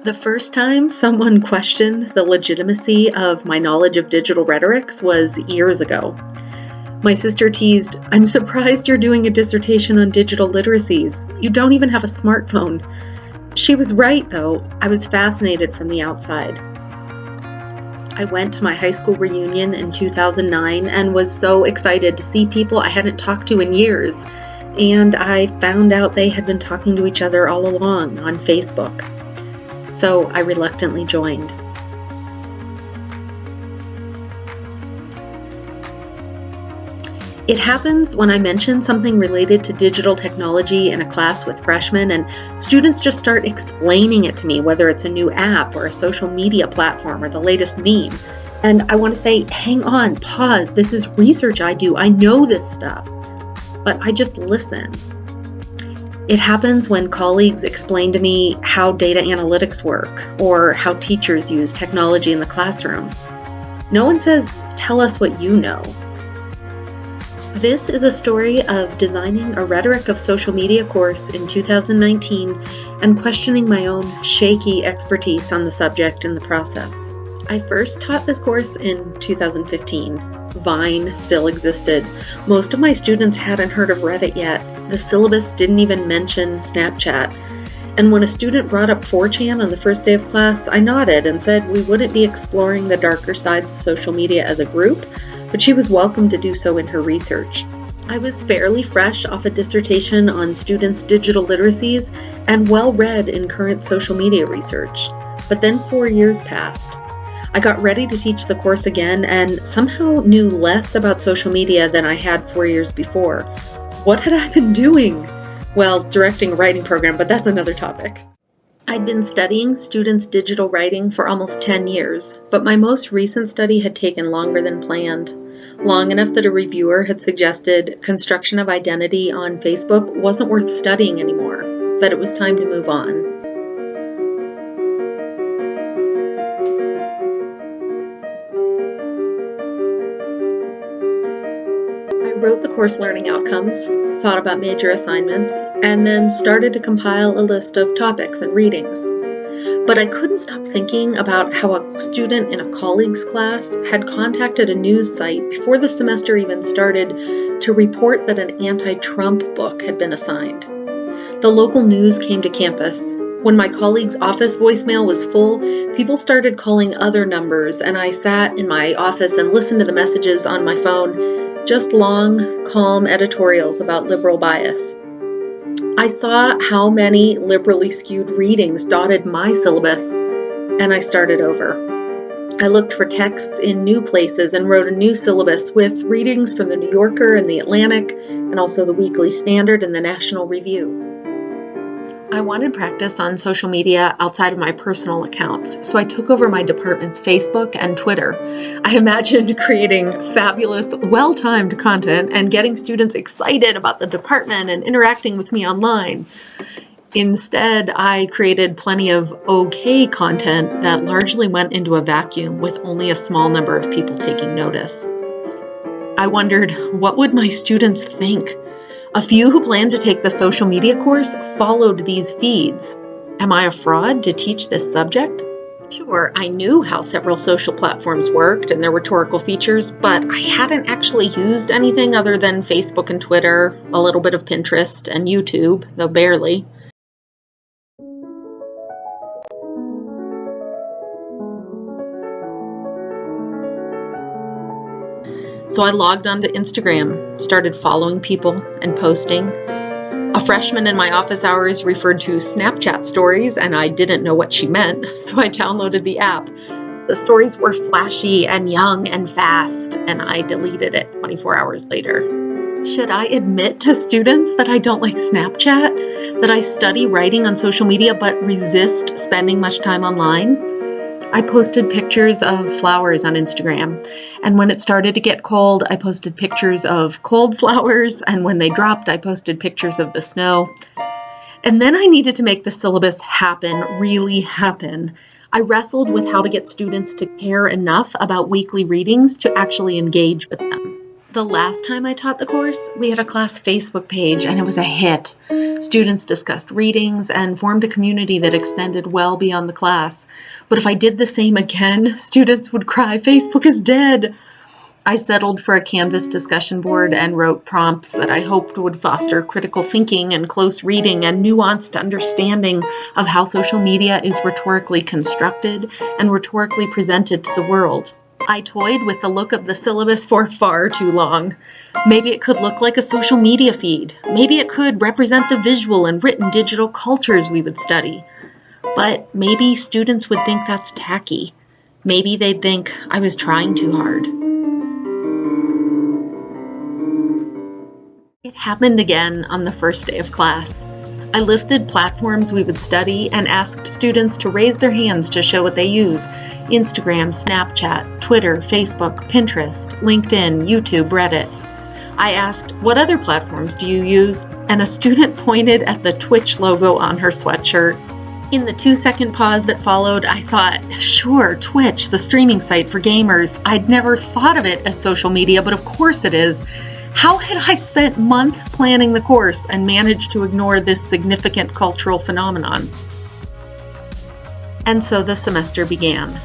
The first time someone questioned the legitimacy of my knowledge of digital rhetorics was years ago. My sister teased, "I'm surprised you're doing a dissertation on digital literacies. You don't even have a smartphone." She was right, though. I was fascinated from the outside. I went to my high school reunion in 2009 and was so excited to see people I hadn't talked to in years. And I found out they had been talking to each other all along on Facebook. So I reluctantly joined. It happens when I mention something related to digital technology in a class with freshmen, and students just start explaining it to me, whether it's a new app or a social media platform or the latest meme. And I want to say, hang on, pause, this is research I do, I know this stuff. But I just listen. It happens when colleagues explain to me how data analytics work or how teachers use technology in the classroom. No one says, "Tell us what you know." This is a story of designing a Rhetoric of Social Media course in 2019 and questioning my own shaky expertise on the subject in the process. I first taught this course in 2015. Vine still existed. Most of my students hadn't heard of Reddit yet. The syllabus didn't even mention Snapchat. And when a student brought up 4chan on the first day of class, I nodded and said we wouldn't be exploring the darker sides of social media as a group, but she was welcome to do so in her research. I was fairly fresh off a dissertation on students' digital literacies and well-read in current social media research. But then 4 years passed. I got ready to teach the course again and somehow knew less about social media than I had 4 years before. What had I been doing? Well, directing a writing program, but that's another topic. I'd been studying students' digital writing for almost 10 years, but my most recent study had taken longer than planned. Long enough that a reviewer had suggested construction of identity on Facebook wasn't worth studying anymore, that it was time to move on. I wrote the course learning outcomes, thought about major assignments, and then started to compile a list of topics and readings. But I couldn't stop thinking about how a student in a colleague's class had contacted a news site before the semester even started to report that an anti-Trump book had been assigned. The local news came to campus. When my colleague's office voicemail was full, people started calling other numbers, and I sat in my office and listened to the messages on my phone. Just long, calm editorials about liberal bias. I saw how many liberally skewed readings dotted my syllabus, and I started over. I looked for texts in new places and wrote a new syllabus with readings from the New Yorker and the Atlantic, and also the Weekly Standard and the National Review. I wanted practice on social media outside of my personal accounts, so I took over my department's Facebook and Twitter. I imagined creating fabulous, well-timed content and getting students excited about the department and interacting with me online. Instead, I created plenty of okay content that largely went into a vacuum with only a small number of people taking notice. I wondered, what would my students think? A few who planned to take the social media course followed these feeds. Am I a fraud to teach this subject? Sure, I knew how several social platforms worked and their rhetorical features, but I hadn't actually used anything other than Facebook and Twitter, a little bit of Pinterest and YouTube, though barely. So I logged onto Instagram, started following people and posting. A freshman in my office hours referred to Snapchat stories, and I didn't know what she meant, so I downloaded the app. The stories were flashy and young and fast, and I deleted it 24 hours later. Should I admit to students that I don't like Snapchat? That I study writing on social media but resist spending much time online? I posted pictures of flowers on Instagram, and when it started to get cold, I posted pictures of cold flowers, and when they dropped, I posted pictures of the snow. And then I needed to make the syllabus happen, really happen. I wrestled with how to get students to care enough about weekly readings to actually engage with them. The last time I taught the course, we had a class Facebook page, and it was a hit. Students discussed readings and formed a community that extended well beyond the class. But if I did the same again, students would cry, "Facebook is dead." I settled for a Canvas discussion board and wrote prompts that I hoped would foster critical thinking and close reading and nuanced understanding of how social media is rhetorically constructed and rhetorically presented to the world. I toyed with the look of the syllabus for far too long. Maybe it could look like a social media feed. Maybe it could represent the visual and written digital cultures we would study. But maybe students would think that's tacky. Maybe they'd think I was trying too hard. It happened again on the first day of class. I listed platforms we would study and asked students to raise their hands to show what they use: Instagram, Snapchat, Twitter, Facebook, Pinterest, LinkedIn, YouTube, Reddit. I asked, "What other platforms do you use?" And a student pointed at the Twitch logo on her sweatshirt. In the 2-second pause that followed, I thought, sure, Twitch, the streaming site for gamers. I'd never thought of it as social media, but of course it is. How had I spent months planning the course and managed to ignore this significant cultural phenomenon? And so the semester began.